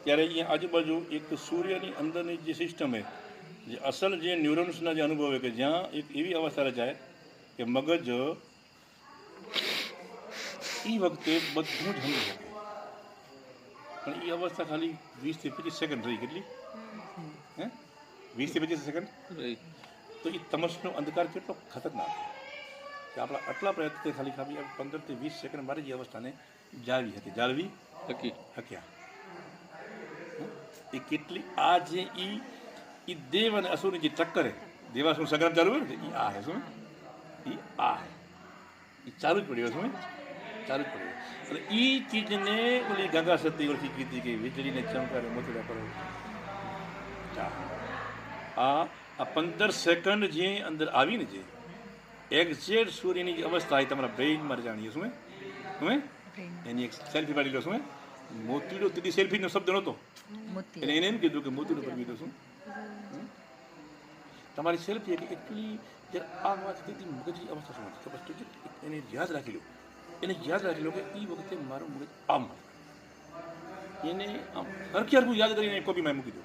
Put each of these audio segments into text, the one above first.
ત્યારે અહીંયા આજુબાજુ એક સૂર્યની અંદરની જે સિસ્ટમ છે, જે અસલ જે ન્યુરોન્સના જે અનુભવ છે કે જ્યાં એક એવી અવસ્થા રચાય કે મગજ એ વખતે બધું જ સમજી શકે, પણ એ અવસ્થા ખાલી 20 થી 25 સેકન્ડ રહી. કેટલી? 20 થી 25 સેકન્ડ. તો એ તમસનો અંધકાર કેટલો ખતરનાક છે કે આપણા આટલા પ્રયત્નથી ખાલી 15 થી 20 સેકન્ડ મારી જે અવસ્થાને જાળવી શક્યા. એ કેટલી આ જે એ દેવ અને અસુરની જે ટક્કર દેવાસુર સંગ્રામ ચાલુ હોય ને એ આ હે શું એ આ હે એ ચાલુ જ પડ્યો શું ચાલુ જ પડ્યો. અને એ ચીજને ઓલી ગંગા સતી ઓળખી કીધી કે વીજળીને ચમકારે મોતીડા કરો. આ 15 સેકન્ડ જે અંદર આવીને જે એક્ઝેક્ટ સૂર્યની જે અવસ્થા એ તમારા બ્રેઇનમાં જાણીએ શું એની એક સેલ્ફી પાડી લો. શું મોતીડો તેથી સેલ્ફીનો શબ્દ નહોતો, એટલે એને એમ કીધું કે મોતીડો પરવી દો. શું તમારી સેલ્ફી એટલી જ્યારે આ વાત થતી મગજની અવસ્થા શું હતી ખબર છે? એને યાદ રાખી લો કે એ વખતે મારું મગજ આમ એને આમ હરખી યાદ કરીને કોપીમાં મૂકી દો.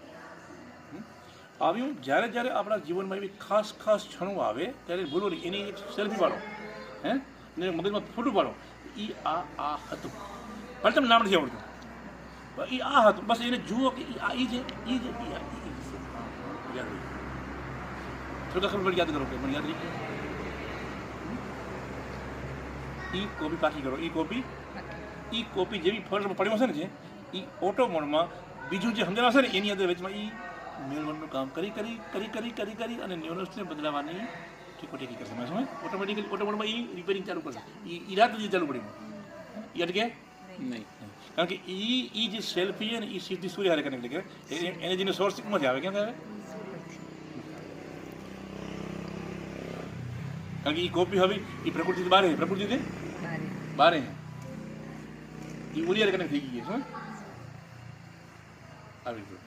આવ્યું જ્યારે આપણા જીવનમાં એવી ખાસ ક્ષણો આવે ત્યારે ભૂલો નહીં, એની એક સેલ્ફી પાડો, એને મગજમાં ફોટો પાડો. એ આ હતું, પણ તમને નામ નથી આવડતું, એ આ હતું, બસ એને જુઓ કે આ એ યાદ રહી. થોડા ખબર યાદ કરો કે મને યાદ રહી. એ કોપી પાછી કરો. એ કોપી જેવી ફોલ્ડરમાં પડ્યો હશે ને જે એ ઓટો મોડમાં બીજું જે સમજાવ હશે ને એની અંદર વેચમાં એ મેળવવાનું કામ કરી અને ન્યુરોન્સને બદલાવાની ટેકી કરશે. શું ઓટોમેટિકલી ઓટોમોડમાં એ રિપેરિંગ ચાલુ કરશે. એ રાત જે ચાલુ પડી એ અટકે નહીં, કારણ કે એ જે સેલ્ફી ને એ સીધી સૂર્ય હારે કનેક્ટ કરે. એને જેનો સોર્સ ક્યાંથી આવે? ક્યાં આવે? કારણ કે એ કોપી હવે એ પ્રકૃતિ બહાર એ ઉરિયા કનેક્ટ થઈ ગઈ છે. શું આવી ગયું?